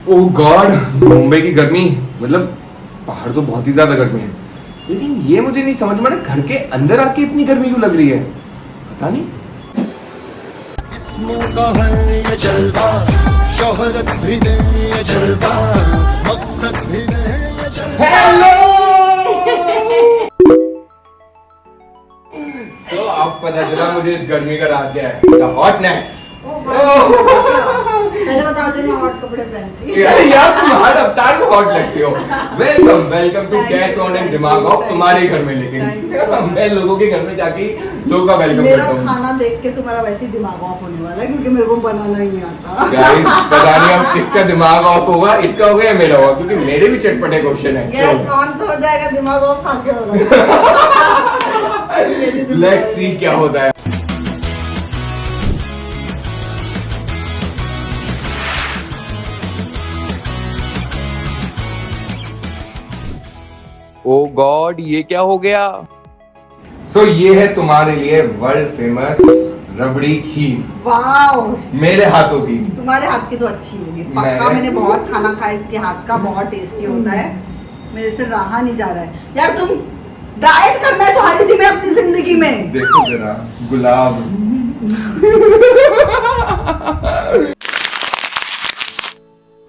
ओह God, Mumbai की गर्मी, मतलब बाहर तो बहुत ही ज्यादा गर्मी है, लेकिन ये मुझे नहीं समझ में, घर के अंदर आके इतनी गर्मी क्यों लग रही है, पता नहीं। है जलवा, शोहरत भी नहीं जलवा, मकसद भी नहीं जलवा। हेलो सो अब पता चला मुझे इस गर्मी का राज क्या है, द हॉटनेस। पहले बता दे मैं हॉट कपड़े पहनती हूँ। यार तुम हर अवतार में हॉट लगती हो। Welcome welcome to gas on and दिमाग ऑफ तुम्हारे घर में, लेकिन मैं लोगों के घर में जाके लोगों का वेलकम मेरा करता हूँ। खाना देख के तुम्हारा वैसे ही दिमाग ऑफ होने वाला है, क्योंकि मेरे को बनाना ही नहीं आता। गाइस पता नहीं अब किसका दिमाग ऑफ होगा, इसका होगा या मेरा होगा, क्योंकि मेरे भी चटपटे क्वेश्चन है। गैस ऑन तो हो जाएगा, दिमाग ऑफ खा के होगा। लेट्स सी क्या होता है। ओ गॉड, ये क्या हो गया? सो ये है तुम्हारे लिए वर्ल्ड फेमस रबड़ी खीर, वाओ, मेरे हाथों की। तुम्हारे हाथ की तो अच्छी होगी पक्का। मैंने बहुत खाना खाया इसके हाथ का, बहुत टेस्टी होता है, मेरे से रहा नहीं जा रहा है। यार तुम डाइट करना चाह रही थी मैं अपनी जिंदगी में। देखो जरा गुलाब।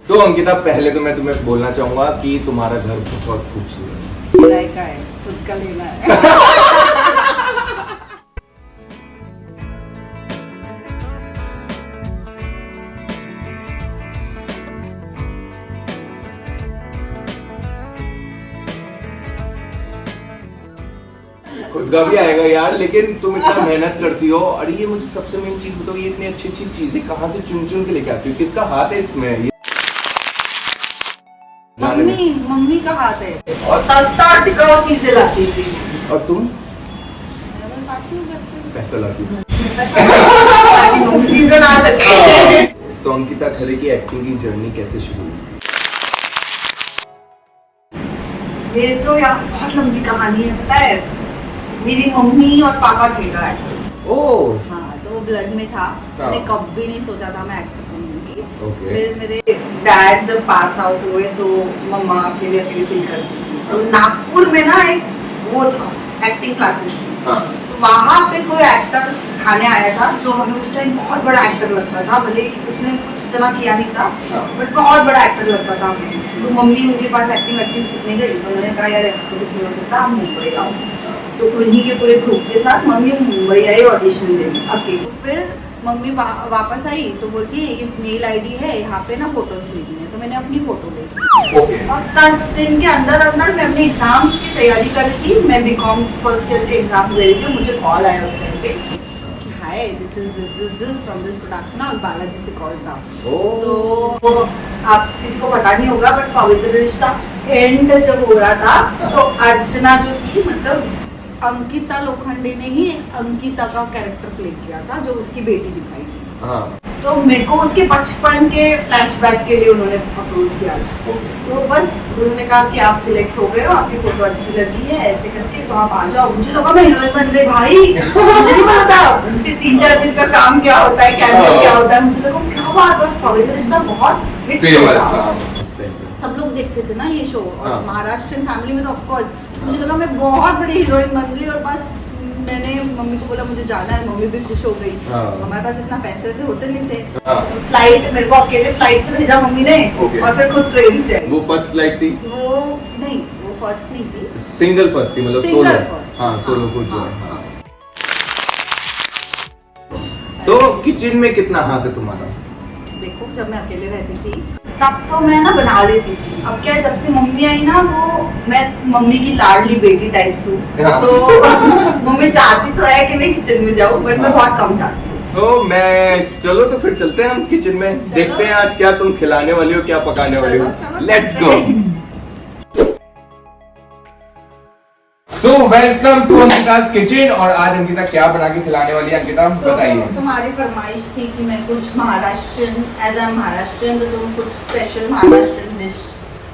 सो अंकिता, पहले तो मैं तुम्हें बोलना चाहूंगा कि तुम्हारा घर बहुत खूबसूरत है। किराए का है, खुद का लेना है। खुद का भी आएगा यार, लेकिन तुम इतना मेहनत करती हो। और ये मुझे सबसे मेन चीज बताओ, ये इतनी अच्छी अच्छी चीजें कहाँ से चुन चुन के लेके आती हो? किसका हाथ है इसमें? ये मम्मी का हाथ है, और सस्ता टिकाऊ चीजें लाती थी। और तुम पैसा लाती हो। ताकि मम्मी चीजें ला सके। सो अंकिता खरे की एक्टिंग की जर्नी कैसे शुरू हुई? ये तो यार बहुत लंबी कहानी है, पता है। मेरी मम्मी और पापा थिएटर एक्टर्स। ओह हाँ, तो वो ब्लड में था। हाँ। मैंने कभी नहीं सोचा था मैं एक्टर बनूंगी। ओके। फिर मेरे डैड जब पास आउट हुए तो मम्मा अकेले अकेले फील करती थी। तो नागपुर में ना एक वो था, एक्टिंग क्लासेस थी। हाँ। तो वहाँ पे कोई एक्टर सिखाने आया था, जो हमें उस टाइम बहुत बड़ा एक्टर लगता था। भले ही उसने कुछ इतना किया नहीं था, हाँ। बट बहुत बड़ा एक्टर लगता था हमें। तो मम्मी उनके पास एक्टिंग सीखने गई, तो उन्होंने कहा यार तो कुछ नहीं हो सकता, आप मुंबई आओ। तो उन्हीं के पूरे ग्रुप के साथ मम्मी मुंबई आई ऑडिशन देने अकेले। तो फिर मम्मी वापस आई तो बोलती है ये मेल आईडी है, यहाँ पे ना फोटोज भेजनी है। तो मैंने अपनी फोटो भेजी ओके। और 10 दिन के अंदर अंदर मैं अपने एग्जाम्स की तैयारी कर रही थी। मैं बीकॉम फर्स्ट ईयर के एग्जाम दे रही थी। मुझे कॉल आया उस टाइम पे, hi this is this from this production. और बालाजी से कॉल था। तो आप किसी को पता नहीं होगा, बट पवित्र रिश्ता एंड जब हो रहा था तो अर्चना जो थी, मतलब अंकिता लोखंडे ने ही एक अंकिता का कैरेक्टर प्ले किया था, जो उसकी बेटी दिखाई थी। हाँ। तो मेरे को उसके बचपन के फ्लैशबैक के लिए उन्होंने अप्रोच किया। तो बस उन्होंने कहा कि आप सिलेक्ट हो गए हो, आपकी फोटो अच्छी लगी है, ऐसे करके तो आप आ जाओ। मुझे लगा मैं हीरोइन बन गई भाई। मुझे नहीं पता था 3-4 दिन का काम क्या होता है, कैमरा क्या होता है। मुझे लगा क्या बात है, पवित्र रिश्ता बहुत हिट शो था। सब लोग देखते थे ना ये शो, और हाँ। महाराष्ट्रियन फैमिली में तो ऑफ कोर्स मुझे लगा मैं बहुत बड़ी हीरोइन बन गई। और बस मैंने मम्मी को बोला मुझे जाना है, मम्मी भी खुश हो गई। हाँ। हमारे पास इतना पैसे वैसे होते नहीं थे। हाँ। फ्लाइट मेरे को अकेले फ्लाइट से भेजा मम्मी ने, Okay. और फिर खुद ट्रेन से आई। वो फर्स्ट फ्लाइट थी? वो नहीं, वो फर्स्ट नहीं थी, सिंगल फर्स्ट थी, मतलब सिंगल सोलो। फर्स्ट। हाँ, सोलो खुद जो हाँ, है। हाँ। सो किचन में कितना हाथ है तुम्हारा? देखो जब मैं अकेले रहती थी तब तो मैं ना बना लेती थी। अब क्या है, जब से मम्मी आई ना तो मैं मम्मी की लाडली बेटी टाइप से हूँ। हाँ। तो मम्मी चाहती तो है कि मैं किचन में जाऊँ, बट मैं बहुत कम जाती हूँ। तो मैं चलो तो फिर चलते हैं हम किचन में, देखते हैं आज क्या तुम खिलाने वाली हो, क्या पकाने वाली हो। चलो, लेट्स चलते गो। हैं। So welcome to Ankita's kitchen. और आज अंकिता क्या बना के खिलाने वाली है? अंकिता तो बताइए। तुम्हारी फरमाइश थी कि मैं कुछ महाराष्ट्रियन, एज अ महाराष्ट्रियन, तो तुम कुछ स्पेशल महाराष्ट्रियन डिश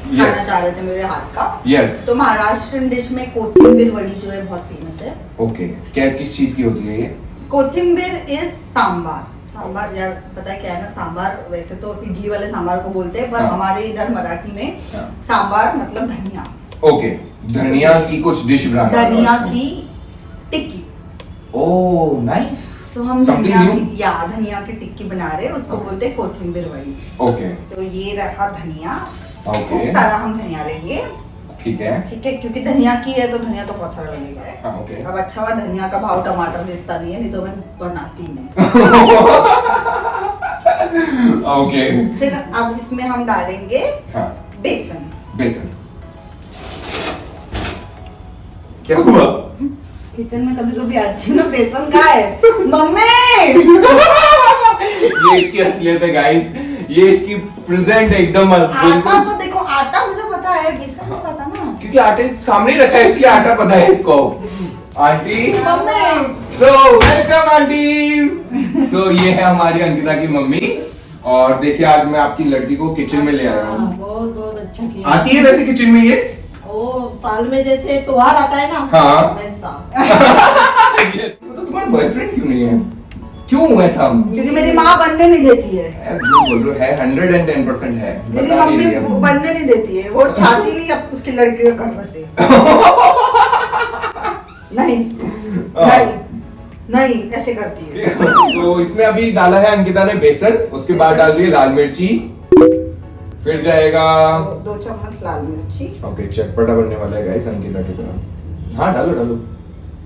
खाना चाह रहे थे मेरे हाथ का। यस। तो महाराष्ट्रियन डिश में कोथिंबीर वड़ी जो है बहुत फेमस है। ओके, क्या किस चीज की होती है ये? कोथिंबीर इज सांबार। सांबार यार, पता है क्या है ना, सांबार वैसे तो इडली वाले सांबार को बोलते हैं, पर हाँ। हमारे इधर मराठी में हाँ। सांबार मतलब धनिया। ओके, धनिया की कुछ डिश बनाना है धनिया उसमें। की टिक्की। ओह नाइस, तो हम समथिंग धनिया न्यू। की, या धनिया की टिक्की बना रहे हैं, उसको Okay. बोलते हैं कोथिंबीर वड़ी। ओके तो ये रहा धनिया, ओके, खूब सारा हम धनिया लेंगे, ठीक है। ठीक है, क्योंकि धनिया की है तो धनिया तो बहुत सारा लगेगा। हाँ, ओके। अब अच्छा हुआ धनिया का भाव टमाटर जितना नहीं है, नहीं तो मैं बनाती नहीं। ओके, फिर अब इसमें हम डालेंगे हाँ, बेसन। बेसन। क्या हुआ? किचन में कभी कभी आती हूँ ना, बेसन का है मम्मी। ये इसकी असलियत है गाइस, ये इसकी प्रेजेंट है एकदम आटा बिल्कुल। तो देखो, आटा मुझे पता है, बेसन नहीं पता ना। क्योंकि आटे सामने ही रखा है इसलिए आटा पता है इसको। Aunty, mummy so welcome aunty. So ये है हमारी अंकिता की मम्मी, और देखिए आज मैं आपकी लड़की को किचन में ले आया हूँ। बहुत बहुत अच्छा किया। आती है वैसे किचन में ये? ओ, साल में जैसे त्योहार आता है ना, हाँ। वैसा। वो तो तुम्हारा बॉयफ्रेंड क्यों नहीं है? क्यों ऐसा? क्योंकि मेरी माँ बनने नहीं देती है। जो बोल रहे हो है 110% है। मेरी बता नहीं मम्मी रही है। बनने नहीं देती है, वो चाहती नहीं अब उसकी लड़की के घर में से। नहीं नहीं नहीं, ऐसे करती है। तो इसमें अभी डाला है अंकिता ने बेसन, उसके बाद डाल रही है लाल मिर्ची, फिर जाएगा 2 चम्मच लाल मिर्ची, ओके, चटपटा बनने वाला है गाइस अंकिता की तरह। हाँ डालो डालो,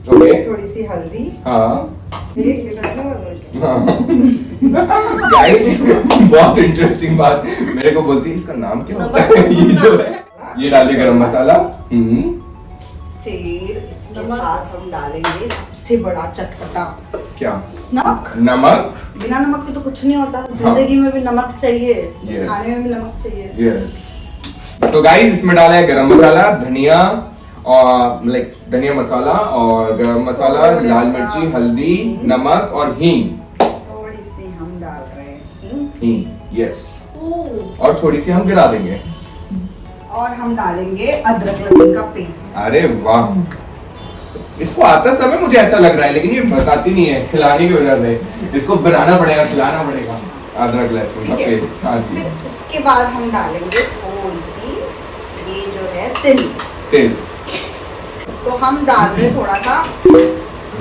ओके, थोड़ी सी हल्दी। हाँ ये डालो और गाइस बहुत इंटरेस्टिंग बात मेरे को बोलती है, इसका नाम क्या होता है? ये जो है, ये डालिए गरम मसाला। फिर इसके साथ हम डालेंगे सबसे बड़ा चटपटा क्या? नमक। नमक। बिना नमक के तो कुछ नहीं होता, जिंदगी में भी नमक चाहिए, Yes. खाने में भी नमक चाहिए। यस, तो गाइस इसमें डाला है गरम मसाला, धनिया और लाइक धनिया मसाला और गरम मसाला, थोड़ा लाल सा मिर्ची, हल्दी, हींग। नमक और हींग। थोड़ी सी हम डाल रहे हैं हींग। हींग, यस, और थोड़ी सी हम गिरा देंगे। और हम डालेंगे अदरक लहसुन का पेस्ट। अरे वाह, इसको आता सब है मुझे ऐसा लग रहा है, लेकिन ये बताती नहीं है खिलाने की वजह से। इसको बनाना पड़ेगा, खिलाना पड़ेगा। अदरक लहसुन का ठीक है। पेस्ट, हाँ जी। फिर उसके बाद हम डालेंगे थोड़ी सी ये जो है तिल। तेल, तो हम डाल रहे हैं थोड़ा सा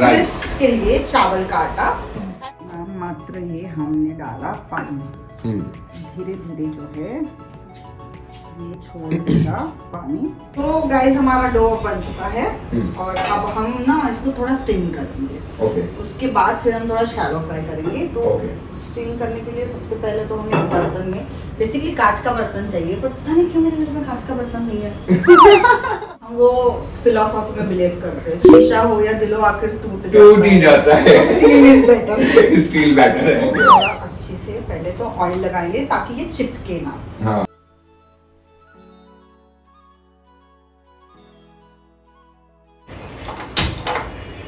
राइस, crisp के लिए चावल का आटा। मात्र ये हमने डाला पानी, धीरे धीरे जो है ये छोड़ देगा पानी। तो गाइस हमारा डो बन चुका है, और अब हम ना इसको थोड़ा स्टीम कर देंगे। ओके, उसके बाद फिर हम थोड़ा शैलो फ्राई करेंगे। तो Okay. स्टीम करने के लिए सबसे पहले तो हमें एक बर्तन में, बेसिकली कांच का बर्तन चाहिए, पर पता नहीं क्यों मेरे घर में कांच का बर्तन नहीं है। हम वो फिलोसॉफी में बिलीव करते हैं, शीशा हो या दिलो आखिर टूट ही जाता है। Steel is better. Steel better है। थोड़ा अच्छे से पहले तो ऑयल लगाएंगे ताकि ये चिपके ना। हाँ,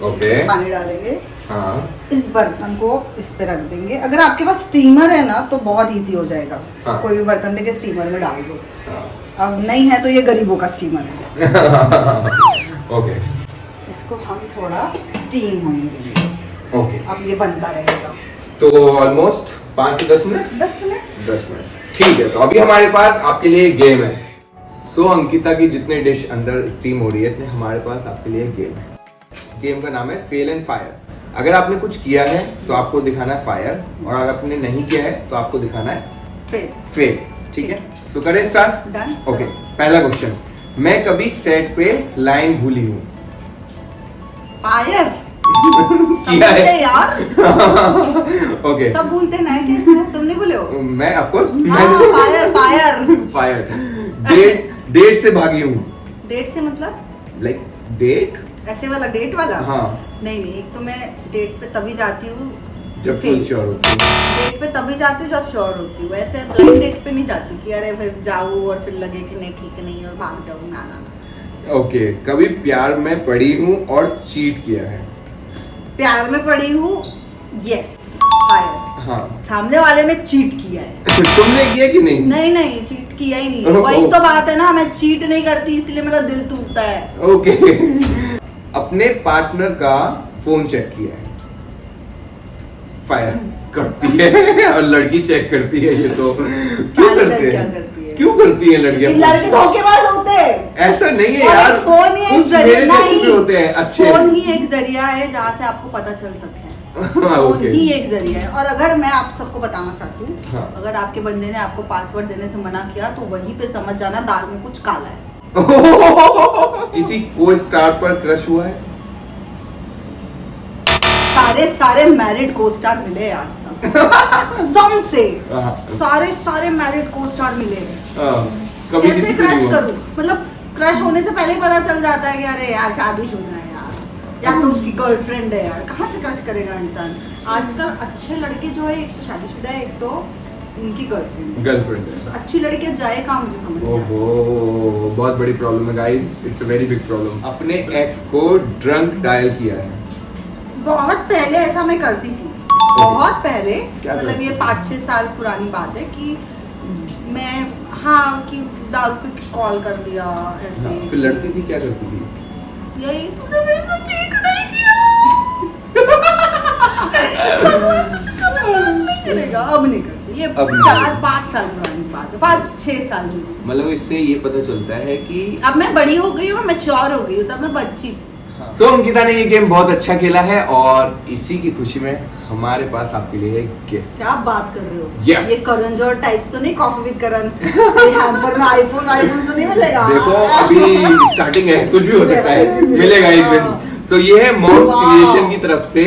ओके, पानी डालेंगे, हाँ, इस बर्तन को इस पे रख देंगे। अगर आपके पास स्टीमर है ना तो बहुत इजी हो जाएगा। हाँ। कोई भी बर्तन लेके स्टीमर में डाल दो। हाँ। अब नहीं है तो ये गरीबों का स्टीमर है। ओके, इसको हम थोड़ा स्टीम होने देंगे। ओके, अब ये बनता रहेगा तो ऑलमोस्ट 5 से 10 मिनट। 10 मिनट। 10 मिनट, ठीक है। तो अभी हमारे पास आपके लिए गेम है। सो अंकिता की जितने डिश अंदर स्टीम हो रही है, इतने हमारे पास आपके लिए गेम है। गेम का नाम है फेल एंड फायर। अगर आपने कुछ किया है तो आपको दिखाना है फायर, और अगर आपने नहीं किया है तो आपको दिखाना है फिर फेल। ठीक है, सो करें स्टार्ट। डन। ओके, पहला क्वेश्चन, मैं कभी सेट पे लाइन भूली हूँ? फायर। किया है। भूलते यार, ओके, सब भूलते ना, क्या तुम नहीं भूले हो? मैं of course fire fire. Fire. Date से भागी हूँ, डेट से मतलब लाइक डेट, ऐसे वाला डेट वाला? हाँ, नहीं नहीं, एक तो मैं डेट पे तभी जाती हूँ जब फुल श्योर होती है। डेट पे तभी जाती हूँ जब श्योर होती हूँ। ऐसे ब्लाइंड डेट पे नहीं जाती कि अरे फिर जाऊँ और फिर लगे कि नहीं ठीक नहीं और भाग जाऊँ। ना ना ना। ओके, कभी प्यार में पड़ी हूँ और चीट किया है? प्यार में पड़ी हूँ, यस, फायर। हाँ। सामने वाले ने चीट किया है। तुमने किया कि नहीं? नहीं नहीं, चीट किया ही नहीं। वही तो बात है ना, मैं चीट नहीं करती इसलिए मेरा दिल टूटता है। ओके। अपने पार्टनर का फोन चेक किया है? फायर। करती है और लड़की चेक करती है, ये तो क्यों सारी करते लड़कियां हैं? करती है। क्यों करती है लड़कियां? लड़के धोखेबाज होते हैं। ऐसा नहीं है और यार, फोन ही एक कुछ जरिया मेरे जैसे नहीं, भी होते हैं अच्छे। फोन ही एक जरिया है जहाँ से आपको पता चल सकता है। Phone okay. ही एक जरिया है। और अगर मैं आप सबको बताना चाहती हूँ, हाँ। अगर आपके बंदे ने आपको पासवर्ड देने से मना किया तो वहीं पे समझ जाना दाल में कुछ काला है। किसी को स्टार पर क्रश हुआ है? सारे मैरिड को स्टार मिले हैं आज तक कसम से। हाँ। सारे मैरिड को स्टार मिले हैं। कभी कैसे किसी को क्रश नहीं हुआ? करूं? मतलब क्रश होने से पहले ही पता चल जाता है कि अरे यार शादीशुदा है यार, या तो उसकी गर्लफ्रेंड है यार। कहाँ से क्रश करेगा इंसान? आजकल अच्छे लड़के जो है, एक तो शादीशुदा है, एक तो उनकी गर्लफ्रेंड है। तो अच्छी लड़कियां जाए कहाँ, मुझे समझ नहीं आता। ओहो, बहुत बड़ी प्रॉब्लम है guys, it's a very big problem. अपने एक्स को ड्रंक डायल किया है? बहुत पहले ऐसा मैं करती थी, बहुत पहले, क्या मतलब करती ये थी? 5-6 साल पुरानी बात है कि मैं, हाँ, कि दारू पे कॉल कर दिया ऐसे। हाँ, फिर लड़ती थी, क्या करती थी? यही तूने मेरे को ठीक नहीं किया। नहीं करेगा, अब नहीं करती ये। अब नहीं। 4-5 साल पुरानी बात है, 5-6 साल में। मतलब इससे ये पता चलता है कि अब मैं बड़ी हो गई हूँ, मैच्योर हो गई हूँ, तब मैं बच्ची थी। सो अंकिता ने ये गेम बहुत अच्छा खेला है और इसी की खुशी में हमारे पास आपके लिए एक गिफ्ट। क्या आप बात कर रहे हो? Yes. ये करण जौहर टाइप्स तो नहीं, कॉफी विद करण? हैम्पर में आईफोन तो नहीं मिलेगा? देखो अभी स्टार्टिंग है, कुछ भी हो सकता है, मिलेगा एक दिन। सो ये है मॉम्स Wow. क्रिएशन की तरफ से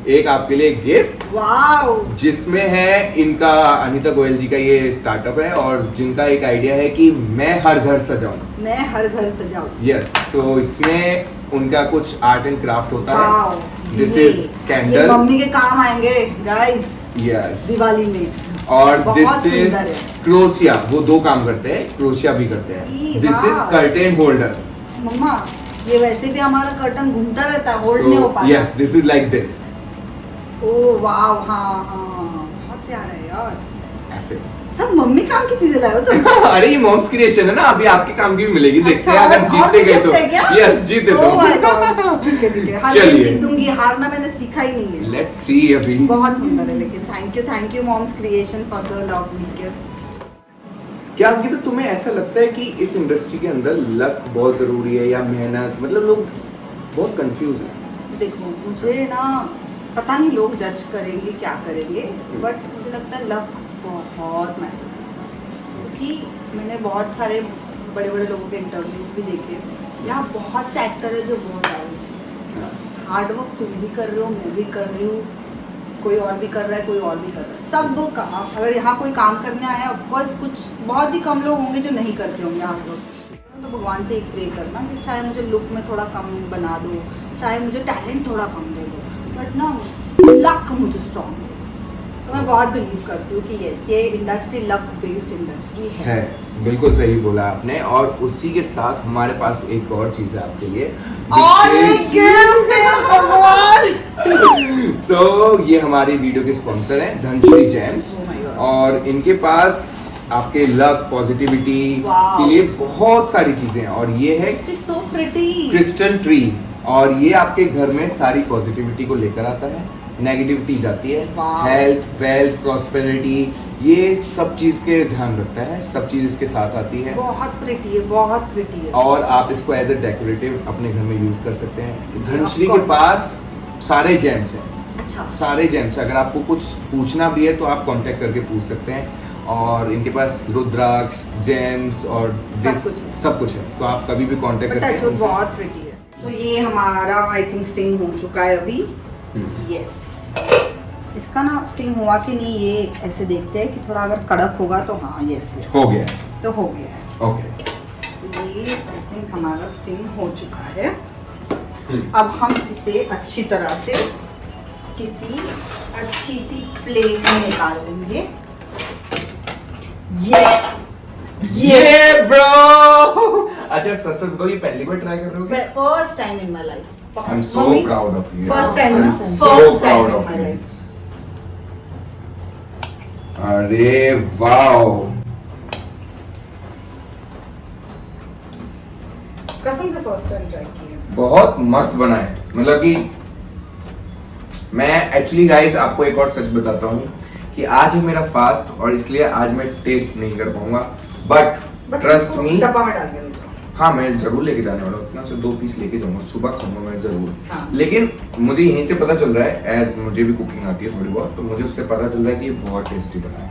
एक आपके लिए गिफ्ट, वाओ। जिसमें है इनका, अनीता गोयल जी का ये स्टार्टअप है और जिनका एक आइडिया है कि मैं हर घर सजाऊं। मैं हर घर सजाऊं। यस, सो इसमें उनका कुछ आर्ट एंड क्राफ्ट होता वाओ। है। दिस इज ये कैंडल। मम्मी के काम आएंगे गाइस यस, दिवाली में। और बहुत दिस इज सुंदर है। क्रोशिया, वो 2 काम करते हैं, क्रोशिया भी करते हैं। ई, दिस इज वाह। Curtain holder. मम्मा, ये वैसे भी हमारा कर्टन घूमता रहता है, होल्ड नहीं हो पाता। Yes, this is like this, oh wow, हाँ हाँ, बहुत प्यारा है यार। ऐसे। सब मम्मी काम की चीजें लाए हो तुम। अरे ये मॉम्स क्रिएशन है ना, अभी आपके काम की भी मिलेगी, देखते हैं अच्छा, अगर और जीतते भी गए gift तो। है क्या? यस, जीते Oh my तो। God, ठीक है हर दिन चलिए। जीतूंगी, हारना मैंने सीखा ही नहीं है। लेट्स सी अभी। बहुत सुंदर है, लेकिन thank you mom's creation for the lovely gift. क्या अंकिता तुम्हें ऐसा लगता है कि इस इंडस्ट्री के अंदर लक बहुत जरूरी है या मेहनत? मतलब लोग बहुत कंफ्यूज हैं। देखो, मुझे ना पता नहीं लोग जज करेंगे क्या करेंगे, बट मुझे लगता है लक बहुत मैटर करता है। क्योंकि मैंने बहुत सारे बड़े बड़े लोगों के इंटरव्यूज भी देखे, यहाँ बहुत से एक्टर है जो बहुत आए, हार्ड वर्क तुम भी कर रहे हो, मैं भी कर रही हूँ, कोई और भी कर रहा है, कोई और भी कर रहा है। सब वो काम, अगर यहाँ कोई काम करने आया, ऑफकोर्स कुछ बहुत ही कम लोग होंगे जो नहीं करते होंगे हार्ड वर्क। तो भगवान से एक प्रे करना कि चाहे मुझे लुक में थोड़ा कम बना दो, चाहे मुझे टैलेंट थोड़ा कम दे दो, बट ना लक मुझे स्ट्रॉन्ग दे। तो मैं बहुत बिलीव करती हूँ कि यस, ये इंडस्ट्री लक बेस्ड इंडस्ट्री है। बिल्कुल सही बोला आपने। और उसी के साथ हमारे पास एक और चीज है आपके लिए, और एक गिफ्ट है भगवान। सो ये हमारी वीडियो के स्पॉन्सर हैं Dhanashree James, Oh my God. और इनके पास आपके लक पॉजिटिविटी Wow. के लिए बहुत सारी चीजें हैं। और ये है this is so pretty. Crystal tree, और ये आपके घर में सारी पॉजिटिविटी को लेकर आता है, नेगेटिविटी जाती है, Wow. हेल्थ, वेल्थ, प्रॉस्पेरिटी, ये सब चीज के ध्यान रखता है, सब चीज इसके साथ आती है। बहुत प्रिटी है, बहुत प्रिटी है। और आप इसको एज अ डेकोरेटिव अपने घर में यूज कर सकते हैं। धनश्री Of के course. पास सारे जेम्स हैं, अच्छा, सारे जेम्स। अगर आपको कुछ पूछना भी है तो आप कांटेक्ट करके पूछ सकते हैं। और इनके पास रुद्राक्ष, जेम्स और this कुछ है। सब कुछ है, तो आप कभी भी कांटेक्ट बट करके टचवुड उनसे- बहुत प्रिटी है। तो ये हमारा आई थिंक स्टिंग हो चुका है अभी। हम्म। यस, इसका ना स्टिंग हुआ कि नहीं, ये ऐसे देखते हैं कि थोड़ा अगर कड़क होगा तो हाँ, यस यस हो गया है। तो हो गया है। ओके, तो ये आई थिंक हमारा स्टिंग हो चुका है। हम्म। अब हम इसे अच्छी तरह से किसी अच्छी सी प्लेट में निकाल लेंगे। ये ब्रो। अच्छा सच सच बताओ, ये पहली बार ट्राई कर रहे हो? First time in my life. I am so proud of you. First time, I'm so first time proud in of my you. Life. अरे वाओ, कसम से फर्स्ट टाइम ट्राई किया। बहुत मस्त बना है। मतलब कि मैं एक्चुअली गाइस आपको एक और सच बताता हूँ कि आज है मेरा फास्ट और इसलिए आज मैं टेस्ट नहीं कर पाऊंगा, बट ट्रस्ट मी, डब्बा में डाल के भेजो। हाँ मैं जरूर लेके जाने वाला हूँ, उतना से 2 पीस लेके जाऊंगा, सुबह खाऊंगा मैं जरूर। हाँ। लेकिन मुझे यहीं से पता चल रहा है, एज मुझे भी कुकिंग आती है थोड़ी बहुत, तो मुझे उससे पता चल रहा है कि ये बहुत टेस्टी बना है।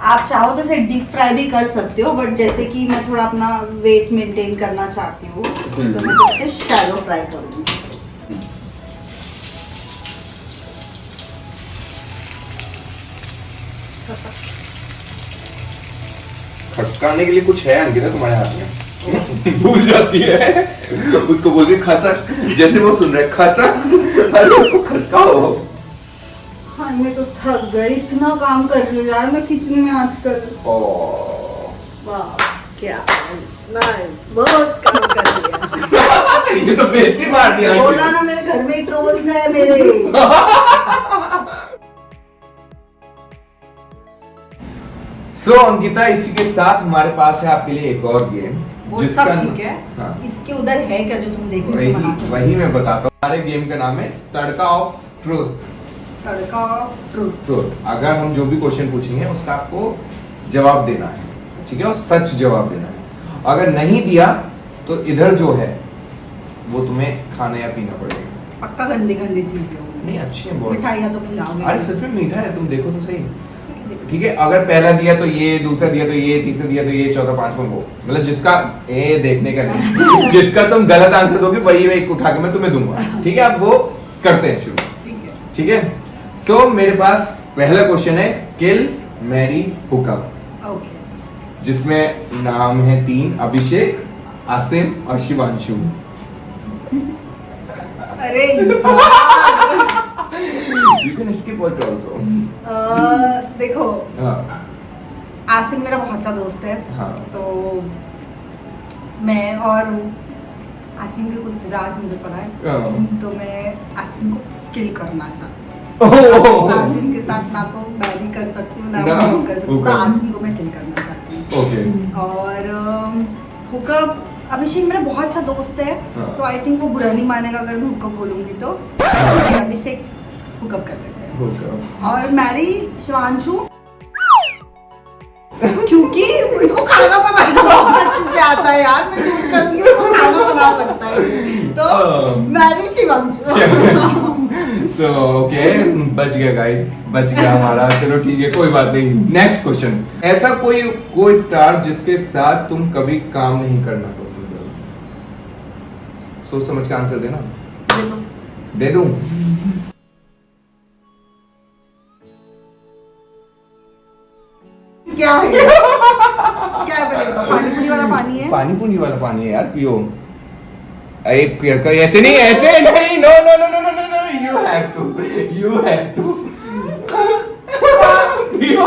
आप चाहो तो इसे डीप फ्राई भी कर सकते हो, बट जैसे कि मैं थोड़ा अपना वेट मेंटेन करना चाहती हूँ तो मैं तो इसे शैलो फ्राई करूँगी। खसकाने के लिए कुछ है अंकिता तुम्हारे हाथ में? भूल जाती है उसको बोल रही खसक, जैसे वो सुन रहे खसक, अरे उसको खसकाओ। हाँ मैं तो थक गई, इतना काम कर रही हूँ यार मैं किचन में आजकल। वाह क्या नाइस, बहुत काम कर लिया। ये तो बेइज्जती मार दिया। बोला ना मेरे घर में ट्रोल्स है मेरे। सो अंकिता, इसी के साथ हमारे पास है आपके लिए एक और गेम, वो जिसका सब ठीक है। हाँ, इसके उधर है क्या जो तुम देखने से मना कर? वही मैं बताता हूँ। हमारे गेम का नाम है तड़का ऑफ ट्रूथ। Tadka truth. तो अगर हम जो भी क्वेश्चन पूछेंगे उसका आपको जवाब देना है, ठीक है, और सच जवाब देना है। अगर नहीं दिया तो इधर जो है वो तुम्हें खाना या पीना पड़ेगा। पक्का गंदी गंदी चीजें होंगी। नहीं अच्छी है बहुत। मिठाइयाँ तो खिलाओगे। अरे सच में मीठा है, तुम देखो तो सही, ठीक है। अगर पहला दिया तो ये, दूसरा दिया तो ये, तीसरा दिया तो ये, चौथा पांचवा वो, मतलब जिसका ए देखने का नहीं जिसका तुम गलत आंसर दोगे वही एक उठा के मैं तुम्हें दूंगा, ठीक है। अब वो करते हैं शुरू, ठीक है। सो मेरे पास पहला क्वेश्चन है किल मैरी हुकअप, ओके। जिसमें नाम है 3, अभिषेक, आसिम और शिवांशु। अरे you can skip it also. देखो हाँ आसिम मेरा बहुत अच्छा दोस्त है। हाँ। तो मैं और आसिम के कुछ राज मुझे पता है। हाँ। तो मैं आसिम को किल करना चाहती ओह, आसिम के साथ ना तो मैरी कर सकती हूँ ना ना वो कर सकती हूँ, तो हुकअप। आसिम को मैं किल करना चाहती हूँ। ओके। और हुकअप अभिषेक मेरा बहुत अच्छा दोस्त है। हाँ। तो आई थिंक वो बुरा नहीं मानेगा अगर मैं हुकअप बोलूंगी तो अभिषेक हुकअप कर लेते हैं। हुकअप। और मैरी शिवांशु क्योंकि इसको खाना बनाना बहुत अच्छे से आता है यार, मैं झूठ करूंगी उसको खाना बना सकता है, तो मैरी शिवांशु। सो ओके, बच गया गाइस, बच गया हमारा। चलो ठीक है, कोई बात नहीं। नेक्स्ट क्वेश्चन, ऐसा कोई स्टार जिसके साथ तुम कभी काम नहीं करना पसंद करो? सोच समझ के आंसर देना। दे दूं? क्या है क्या है पहले बताओ। पानी पूरी वाला पानी है। पानी पूरी वाला पानी है यार, पियो। अरे ऐसे नहीं, ऐसे नहीं, no no no no no no no, you have to पियो।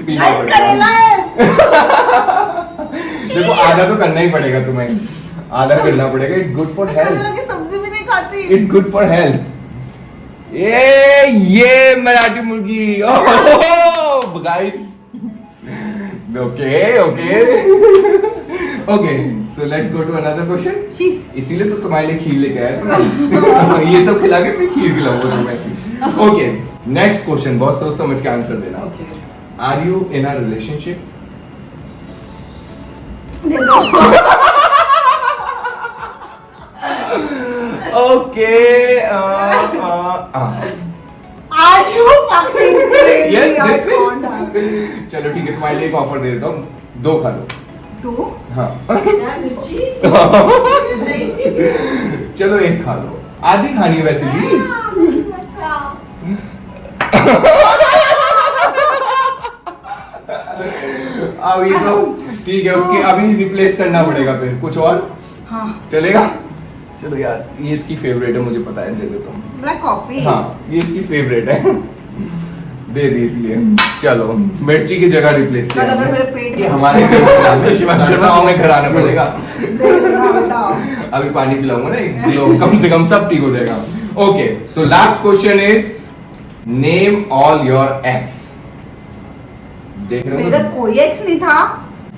पीना गाइस पड़ेगा। करेला है। देखो आधा तो करना ही पड़ेगा तुम्हें, आधा करना पड़ेगा। इट्स गुड फॉर मैं करेला हेल्थ, की सब्जी भी नहीं खाती। It's good for health. ये मराठी मुर्गी। Oh guys, okay okay okay, so let's go to another question. छी। इसीलिए तो तुम्हारे लिए खीर लेके आया था। ये सब खिला के फिर खीर खिलाऊंगा तुम्हें। ओके, नेक्स्ट क्वेश्चन, बहुत सोच समझ के आंसर देना। Okay are you in a relationship? दे दो। Okay, Are you fucking crazy? Yes, I this is- can't have it. चलो ठीक है, तुम्हारे लिए एक ऑफर दे देता हूँ, 2 खा लो। तो हाँ यार मिर्ची चलो 1 खा लो, आधी खानी है वैसे भी। अब ये तो ठीक है, उसकी अभी रिप्लेस करना पड़ेगा, फिर कुछ और हाँ चलेगा? चलो यार, ये इसकी फेवरेट है, मुझे पता है, दे देता हूँ। Black coffee. हाँ ये इसकी फेवरेट है, दे दी इसलिए। चलो मिर्ची की जगह रिप्लेस कल अगर मेरे पेट ये में- हमारे में घर आना पड़ेगा। दे देना बेटा। अभी पानी पिलाऊंगा ना 1 किलो, कम से कम सब ठीक हो जाएगा। Okay, so last question is name all your x. देख रहे मेरा हो? कोई एक्स नहीं था।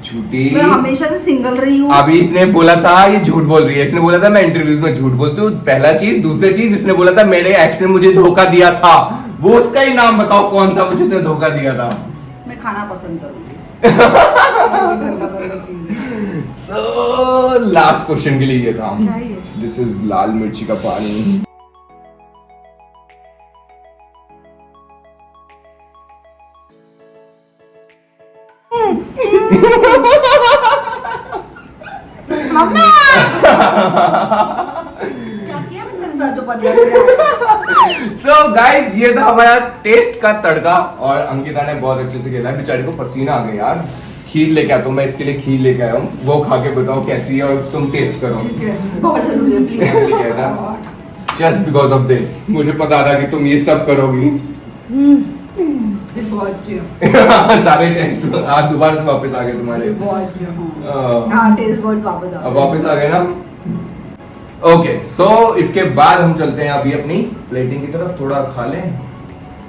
झूठी। मैं हमेशा से सिंगल रही हूँ। अभी इसने बोला था ये झूठ बोल रही है, इसने बोला था मैं इंटरव्यूज में झूठ बोलती हूँ, पहला चीज। दूसरी चीज इसने बोला था मेरे एक्स ने मुझे धोखा दिया था, वो उसका ही नाम बताओ कौन था जिसने धोखा दिया था। मैं खाना पसंद करूंगी। सो लास्ट क्वेश्चन के लिए ये था, क्या है ये? दिस इज लाल मिर्ची का पानी। मम्मा क्या किया मैं तेरे साथ जो बदला दिया? सो गाइज ये था हमारा टेस्ट का तड़का, और अंकिता ने बहुत अच्छे से खेला है, बेचारी को पसीना आ गया यार। खीर लेके आता हूँ मैं इसके लिए, खीर लेके आया हूँ, वो खा के बताओ कैसी है और तुम टेस्ट करो। ठीक है, बहुत जरूरी है please. Just because of this मुझे पता था कि तुम ये सब करोगी। सारे टेस्ट आज दोबारा से वापस आ गए तुम्हारे। हाँ टेस्ट बर्ड्स वापस आ अब वापस आ गए ना। ओके सो इसके बाद हम चलते हैं अभी अपनी प्लेटिंग की तरफ, थोड़ा खा लें,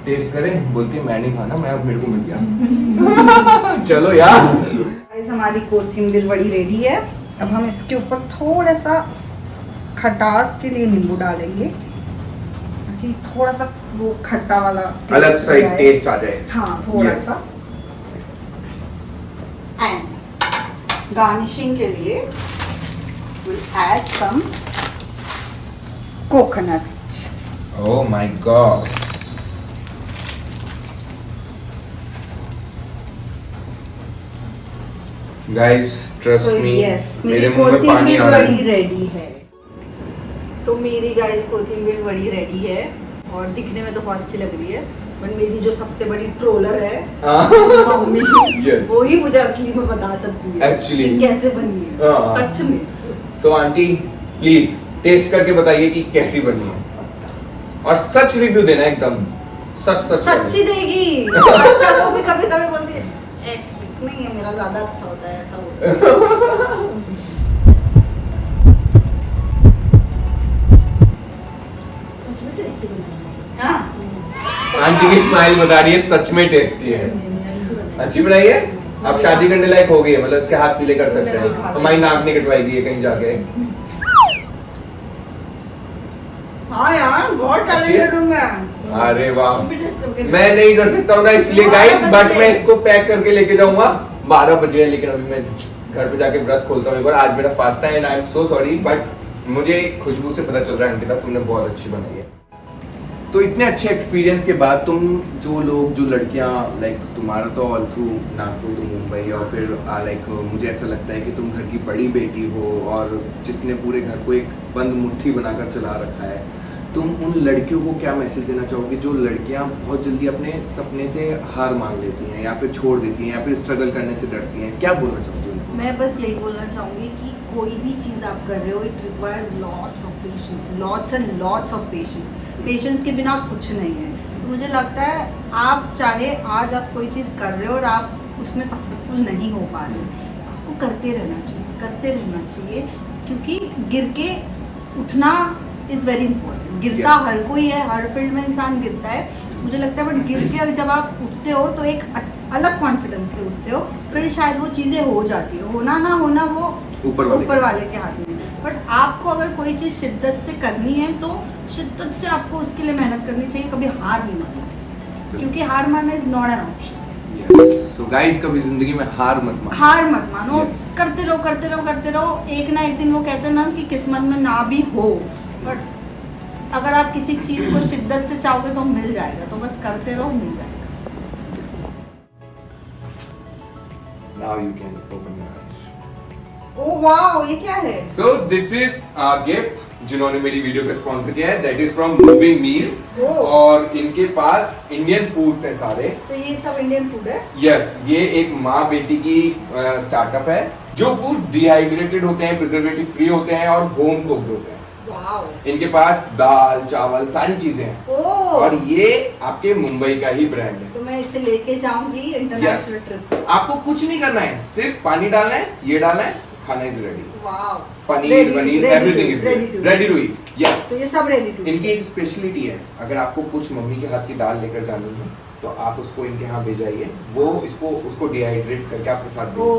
टेस्ट करें। बोलती है मैं नहीं खाना, मैं अब मेरे को मिल गया। चलो यार गाइस हमारी कोथिंबीर बड़ी रेडी है। अब हम इसके ऊपर थोड़ा सा खटास के लिए नींबू डालेंगे ताकि थोड़ा सा वो खट्टा वाला अलग सा भी आए। टेस्ट आ जाए। हाँ थोड़ा Yes. सा। एंड गार्निशिंग के लिए we'll add some coconut. Oh my god. Guys, trust me. yes, मेरे मेरी मुंह में पानी कोथिंबीर आ रहा बड़ी है। रेडी है। तो मेरी गाइस कोथिंबीर बड़ी रेडी है और दिखने में तो बहुत अच्छी लग रही है, पर मेरी जो सबसे बड़ी ट्रोलर है मम्मी, Yes. वो ही मुझे असली में बता सकती है Actually. कि कैसे बनी है। हाँ। सच में। So आंटी प्लीज टेस्ट करके बताइए कि कैसी बनी है, और सच रिव्यू देना एकदम सच सच। सच्ची देगी। अच्छा वो भी कभी कभी बोलती है "ए, ठीक नहीं है, मेरा ज्यादा अच्छा होता है", ऐसा होता है। सच में टेस्टी बनी है। हाँ आंटी की स्माइल बता रही है सच में टेस्टी है। अच्छी बनाई है। अब शादी करने लायक हो गई है, मतलब इसके हाथ पीले कर सकते हैं। हमारी नाक नहीं कटवाएगी ये कहीं जाके। हाँ यार बहुत टैलेंटेड हूँ मैं। अरे वाह, तुम भी टेस्ट करके देखो। मैं नहीं कर सकता हूँ ना इसलिए गाइस, बट मैं इसको पैक करके लेके जाऊंगा। 12 बजे है, लेकिन अभी मैं घर पे जाके व्रत खोलता हूँ एक बार। आज मेरा फास्ट है and I am so sorry, but मुझे खुशबू से पता चल रहा है अंकिता तुमने बहुत अच्छी बनाई है। तो इतने अच्छे एक्सपीरियंस के बाद तुम जो लोग जो लड़कियां लाइक तुम्हारा तो all through Nagpur to Mumbai, और फिर लाइक मुझे ऐसा लगता है कि तुम घर की बड़ी बेटी हो और जिसने पूरे घर को एक बंद मुट्ठी बनाकर चला रखा है, तुम उन लड़कियों को क्या मैसेज देना चाहोगे जो लड़कियां बहुत जल्दी अपने सपने से हार मान लेती हैं या फिर छोड़ देती हैं या फिर स्ट्रगल करने से डरती हैं? क्या बोलना चाहती हो उनको? मैं बस यही बोलना चाहूँगी कि कोई भी चीज़ आप कर रहे हो, it requires lots of patience, lots and lots of patience. Patience के बिना कुछ नहीं है। तो मुझे लगता है आप चाहे आज आप कोई चीज़ कर रहे हो और आप उसमें सक्सेसफुल नहीं हो पा रहे हो, आपको करते रहना चाहिए, क्योंकि गिर के उठना इज़ वेरी इंपॉर्टेंट। गिरता Yes. हर कोई है, हर फील्ड में इंसान गिरता है, मुझे लगता है, बट गिर के जब आप उठते हो तो एक अलग कॉन्फिडेंस से उठते हो, फिर शायद वो चीज़ें हो जाती है। होना ना होना वो ऊपर वाले के हाथ में। बट आपको अगर कोई चीज़ शिद्दत से करनी है तो शिद्दत से आपको उसके लिए मेहनत करनी चाहिए, कभी हार नहीं मानना चाहिए, क्योंकि हार मानना is not an option. So guys कभी जिंदगी में हार मत मानो। हार मत मानो। Yes. करते रहो। एक ना एक दिन वो कहते हैं ना कि किस्मत में ना भी हो, बट अगर आप किसी चीज़ को शिद्दत से चाहोगे तो मिल जाएगा। तो बस करते रहो, मिल जाएगा। Now you can open your eyes. Oh wow, ये क्या है? So this is a gift जिन्होंने मेरी वीडियो को स्पॉन्सर किया है, that is from Moving Meals, Oh. और इनके पास इंडियन फूड्स हैं सारे। तो ये सब इंडियन फूड है? यस, ये एक माँ बेटी की स्टार्टअप है। जो फूड डिहाइड्रेटेड होते हैं, प्रिजर्वेटिव फ्री होते हैं और होम कुक्ड होते हैं। वाओ। इनके पास दाल चावल सारी चीजें हैं, ओह। और ये आपके मुंबई का ही ब्रांड है। तो मैं इसे लेके जाऊंगी इंटरनेशनल Yes. ट्रिप। आपको कुछ नहीं करना है, सिर्फ पानी डालना है, ये डालना है, खाना is ready. Wow. Paneer everything is ready to eat. Yes, तो ये सब रेडी टू। इनकी एक स्पेशलिटी है, अगर आपको कुछ मम्मी के हाथ की दाल लेकर जानी है तो आप उसको इनके यहाँ भेजाइए, वो इसको उसको डिहाइड्रेट करके आपके साथ ओ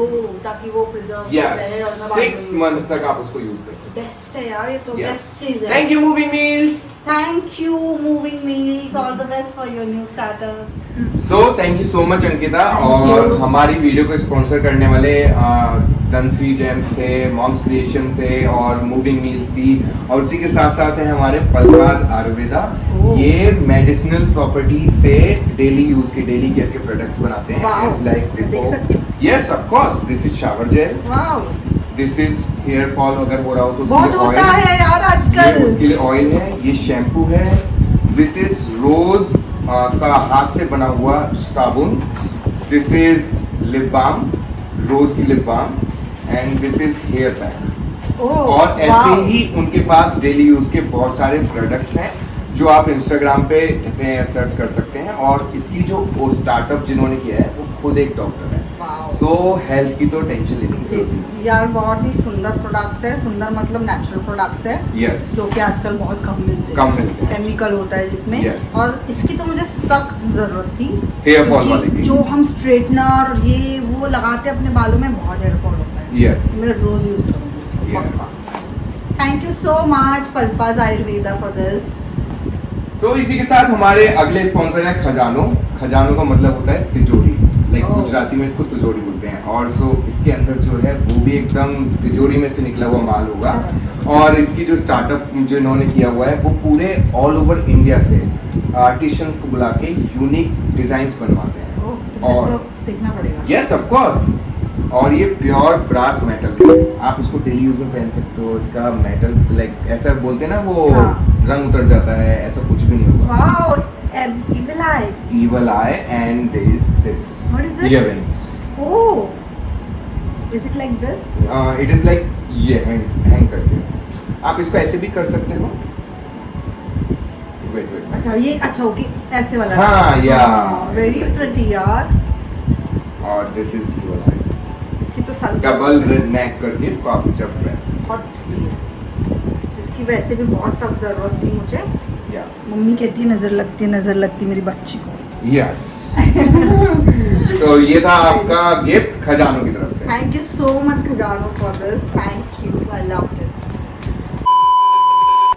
ताकि वो प्रिजर्व यस 6 मंथ्स तक आप उसको यूज कर सकते बेस्ट है यार, ये तो हैं। बेस्ट चीज है। Thank you moving meals. Thank you moving meals, all the best for your new startup. So thank you so much Ankita. Thank और you. हमारी वीडियो को स्पॉन्सर करने वाले धनश्री जेम्स थे, मॉम्स क्रिएशन थे और मूविंग मील्स थी, और उसी के साथ साथ है हमारे पलवास आयुर्वेदा। Oh. ये मेडिसिनल प्रॉपर्टी से डेली यूज के, डेली केयर के प्रोडक्ट्स बनाते हैं। Wow. It's like देख सकती हूँ। Yes of course, this is shower gel, wow, this is hair fall अगर हो रहा हो तो उसके बहुत लिए होता oil। है यार ये आजकल। उसके लिए ऑयल है, ये शैम्पू है, दिस इज रोज का हाथ से बना हुआ साबुन, this is lip balm, rose की lip balm, and this is hair pack. Oh, और ऐसे वाओ। ही उनके पास डेली यूज के बहुत सारे प्रोडक्ट्स हैं जो आप इंस्टाग्राम पे सर्च कर सकते हैं। और इसकी जो वो स्टार्टअप जिन्होंने किया है वो खुद एक डॉक्टर है। वाओ। सो हेल्थ की तो टेंशन लेने की जरूरत नहीं। यार बहुत ही सुंदर प्रोडक्ट्स है, सुंदर मतलब नेचुरल प्रोडक्ट्स है यस, जो कि आजकल बहुत कम मिलते हैं। कम मिलते हैं। केमिकल होता है जिसमें। Yes. और इसकी तो मुझे सख्त जरूरत थी। Hair fall क्योंकि वाले की। जो हम स्ट्रेटनर ये वो लगाते हैं अपने बालों में, बहुत हेयर फॉल होता है। यस, मैं रोज यूज करूंगी Yes. पक्का। थैंक यू सो मच पल्पाज आयुर्वेदा फॉर दिस। सो इसी के साथ हमारे अगले स्पॉन्सर है खजानो। खजानो का मतलब होता है तिजोरी, लाइक Oh. गुजराती में इसको तिजोरी बोलते हैं। और सो इसके अंदर जो है वो भी एकदम तिजोरी में से निकला हुआ माल होगा। और इसकी जो स्टार्टअप जो इन्होंने किया हुआ है वो पूरे ऑल ओवर इंडिया से आर्टिशियंस को बुला के यूनिक डिजाइन्स बनवाते हैं। तो फिर और- तो देखना पड़ेगा। यस ऑफ कोर्स, और ये प्योर ब्रास मेटल है, आप इसको डेली यूज में पहन सकते हो। इसका मेटल लाइक ऐसा बोलते हैं ना वो हाँ। रंग उतर जाता है, ऐसा कुछ भी नहीं होगा। Wow, evil eye. Evil eye and this What is it? earrings. Oh, is it like this? It is like ये hang करके आप इसको ऐसे भी कर सकते हो। Wait. अच्छा ये अच्छा ओके, ऐसे वाला। हाँ, yeah. वेरी प्रिटी यार। और this is evil eye. इसकी तो साल डबल रेड नेक करके इसको आप जब फ्रेंड्स बहुत pretty है। इसकी वैसे भी बहुत सख्त जरूरत थी मुझे। या मम्मी कहती है नजर लगती मेरी बच्ची को। यस। तो ये था आपका गिफ्ट खजानों की तरफ से। Thank you so much Khazano for this, thank you, I loved it.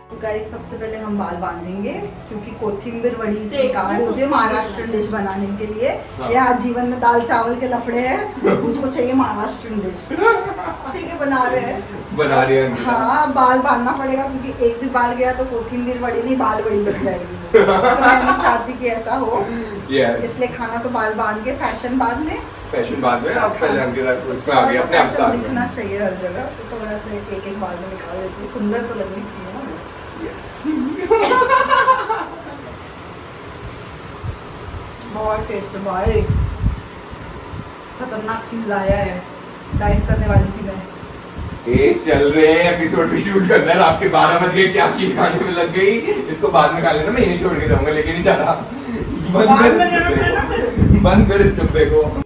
तो गाइस सबसे पहले हम बाल बांधेंगे क्योंकि कोथिंबीर वड़ी से कहा है मुझे महाराष्ट्र डिश बनाने के लिए। हाँ। ये आज जीवन में दाल चावल के लफड़े हैं, उसको चाहिए महाराष्ट्र डिश। ठीक है, बना रहे हैं। बना रही है अंकिता। हाँ, बाल बांधना पड़ेगा क्योंकि एक भी बाल गया तो कोथिंबीर वड़ी नहीं बाल वड़ी बन जाएगी। तो मैं नहीं चाहती कि ऐसा हो, यस, इसलिए खाना तो बाल बांध के, फैशन बाद में। फैशन बाद में, आप पहले अंकिता उसमें आ गए अपने आप फैशन साथ दिखना में। चाहिए हर जगह, तो थोड़ा सा एक बाल में निकाल लेती हूँ, सुंदर तो लगनी चाहिए ना। यस, बहुत टेस्ट है भाई, खतरनाक चीज लाया है, डाइट करने वाली थी मैं। ये चल रहे हैं एपिसोड भी शूट करना है, आपके 12 बज गए, क्या की खाने में लग गई। इसको बाद में खा लेना, मैं यहीं छोड़ के जाऊंगा, लेके नहीं जा रहा। बंद कर इस डब्बे को।